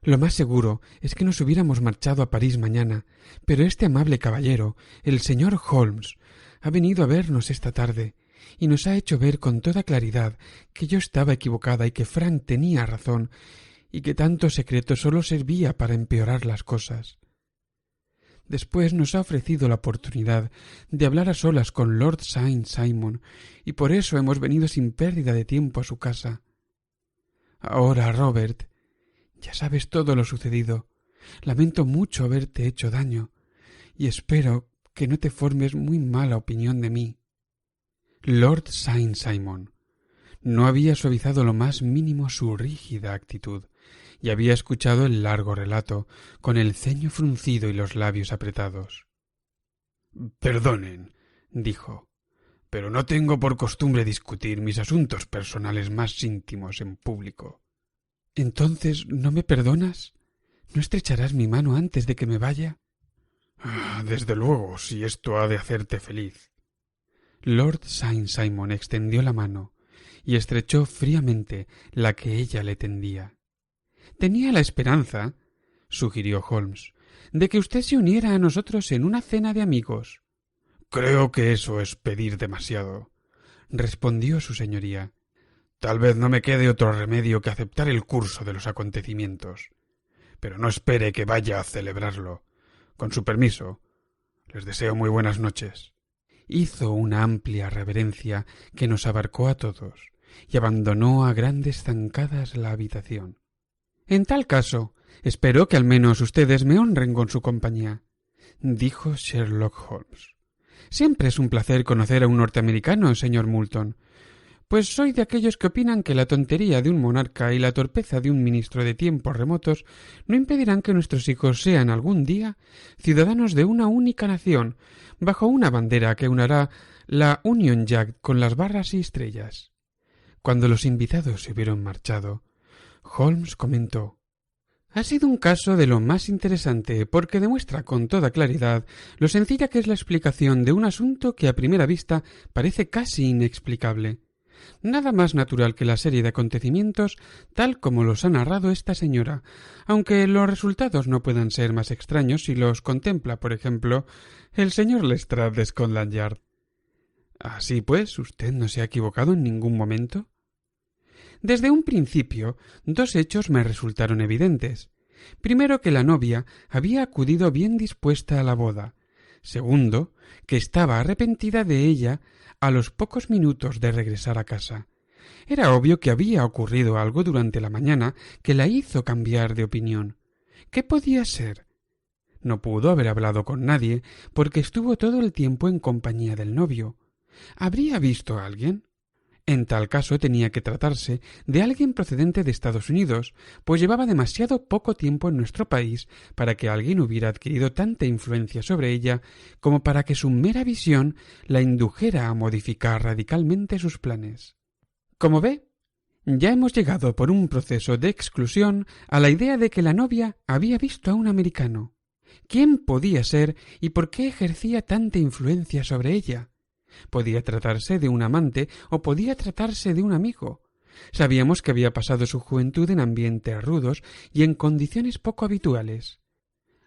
Lo más seguro es que nos hubiéramos marchado a París mañana, pero este amable caballero, el señor Holmes, ha venido a vernos esta tarde, y nos ha hecho ver con toda claridad que yo estaba equivocada y que Frank tenía razón, y que tanto secreto solo servía para empeorar las cosas. Después nos ha ofrecido la oportunidad de hablar a solas con Lord Saint Simon, y por eso hemos venido sin pérdida de tiempo a su casa. Ahora, Robert, ya sabes todo lo sucedido. Lamento mucho haberte hecho daño, y espero que no te formes muy mala opinión de mí. Lord Saint Simon no había suavizado lo más mínimo su rígida actitud, y había escuchado el largo relato con el ceño fruncido y los labios apretados. Perdonen, dijo, pero no tengo por costumbre discutir mis asuntos personales más íntimos en público. ¿Entonces no me perdonas? ¿No estrecharás mi mano antes de que me vaya? Desde luego, si esto ha de hacerte feliz. Lord Saint Simon extendió la mano y estrechó fríamente la que ella le tendía. Tenía la esperanza, sugirió Holmes, de que usted se uniera a nosotros en una cena de amigos. Creo que eso es pedir demasiado, respondió su señoría. Tal vez no me quede otro remedio que aceptar el curso de los acontecimientos, pero no espere que vaya a celebrarlo. Con su permiso, les deseo muy buenas noches. Hizo una amplia reverencia que nos abarcó a todos y abandonó a grandes zancadas la habitación. En tal caso, espero que al menos ustedes me honren con su compañía, dijo Sherlock Holmes. Siempre es un placer conocer a un norteamericano, señor Moulton, pues soy de aquellos que opinan que la tontería de un monarca y la torpeza de un ministro de tiempos remotos no impedirán que nuestros hijos sean algún día ciudadanos de una única nación, bajo una bandera que unirá la Union Jack con las barras y estrellas. Cuando los invitados se hubieron marchado, Holmes comentó: «Ha sido un caso de lo más interesante porque demuestra con toda claridad lo sencilla que es la explicación de un asunto que a primera vista parece casi inexplicable. Nada más natural que la serie de acontecimientos tal como los ha narrado esta señora, aunque los resultados no puedan ser más extraños si los contempla, por ejemplo, el señor Lestrade de Scotland Yard». «Así pues, ¿usted no se ha equivocado en ningún momento?» «Desde un principio, dos hechos me resultaron evidentes. Primero, que la novia había acudido bien dispuesta a la boda. Segundo, que estaba arrepentida de ella a los pocos minutos de regresar a casa. Era obvio que había ocurrido algo durante la mañana que la hizo cambiar de opinión. ¿Qué podía ser? No pudo haber hablado con nadie porque estuvo todo el tiempo en compañía del novio. ¿Habría visto a alguien? En tal caso tenía que tratarse de alguien procedente de Estados Unidos, pues llevaba demasiado poco tiempo en nuestro país para que alguien hubiera adquirido tanta influencia sobre ella como para que su mera visión la indujera a modificar radicalmente sus planes. Como ve, ya hemos llegado por un proceso de exclusión a la idea de que la novia había visto a un americano. ¿Quién podía ser y por qué ejercía tanta influencia sobre ella? Podía tratarse de un amante o podía tratarse de un amigo. Sabíamos que había pasado su juventud en ambientes rudos y en condiciones poco habituales.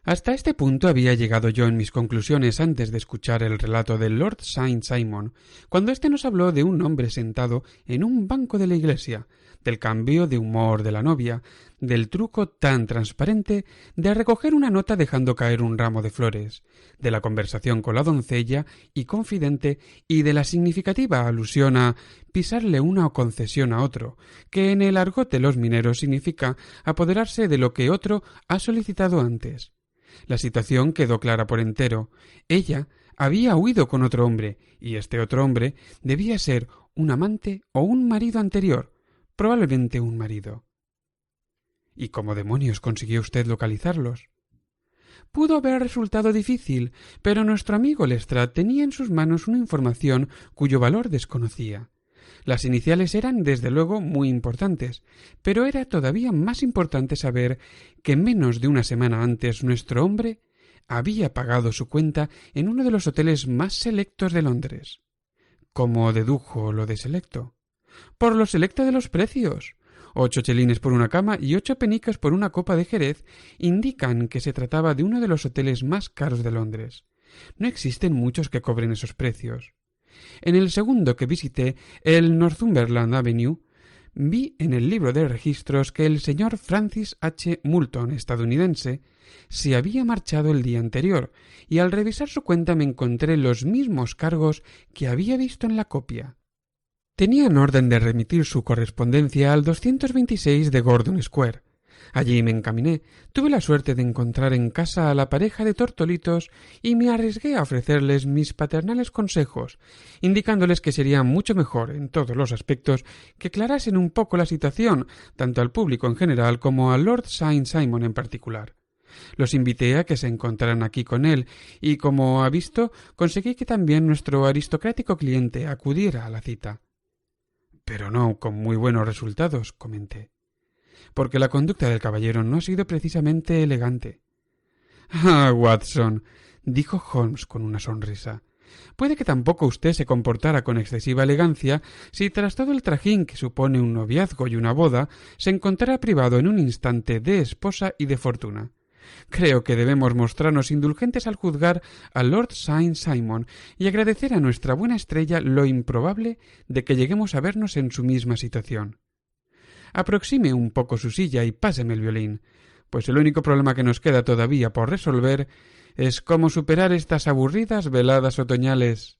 Hasta este punto había llegado yo en mis conclusiones antes de escuchar el relato del Lord Saint Simon, cuando éste nos habló de un hombre sentado en un banco de la iglesia, del cambio de humor de la novia, del truco tan transparente de recoger una nota dejando caer un ramo de flores, de la conversación con la doncella y confidente y de la significativa alusión a pisarle una concesión a otro, que en el argot de los mineros significa apoderarse de lo que otro ha solicitado antes. La situación quedó clara por entero. Ella había huido con otro hombre, y este otro hombre debía ser un amante o un marido anterior, probablemente un marido. ¿Y cómo demonios consiguió usted localizarlos? Pudo haber resultado difícil, pero nuestro amigo Lestrade tenía en sus manos una información cuyo valor desconocía. Las iniciales eran, desde luego, muy importantes, pero era todavía más importante saber que menos de una semana antes nuestro hombre había pagado su cuenta en uno de los hoteles más selectos de Londres. ¿Cómo dedujo lo de selecto? Por lo selecto de los precios. 8 chelines por una cama y 8 penicas por una copa de Jerez indican que se trataba de uno de los hoteles más caros de Londres. No existen muchos que cobren esos precios. En el segundo que visité, el Northumberland Avenue, vi en el libro de registros que el señor Francis H. Moulton, estadounidense, se había marchado el día anterior, y al revisar su cuenta me encontré los mismos cargos que había visto en la copia. Tenían orden de remitir su correspondencia al 226 de Gordon Square. Allí me encaminé, tuve la suerte de encontrar en casa a la pareja de tortolitos y me arriesgué a ofrecerles mis paternales consejos, indicándoles que sería mucho mejor, en todos los aspectos, que aclarasen un poco la situación, tanto al público en general como al Lord Saint Simon en particular. Los invité a que se encontraran aquí con él, y como ha visto, conseguí que también nuestro aristocrático cliente acudiera a la cita. Pero no con muy buenos resultados, comenté, porque la conducta del caballero no ha sido precisamente elegante. «Ah, Watson», dijo Holmes con una sonrisa, «puede que tampoco usted se comportara con excesiva elegancia si tras todo el trajín que supone un noviazgo y una boda se encontrara privado en un instante de esposa y de fortuna. Creo que debemos mostrarnos indulgentes al juzgar al Lord Saint Simon y agradecer a nuestra buena estrella lo improbable de que lleguemos a vernos en su misma situación. Aproxime un poco su silla y páseme el violín, pues el único problema que nos queda todavía por resolver es cómo superar estas aburridas veladas otoñales».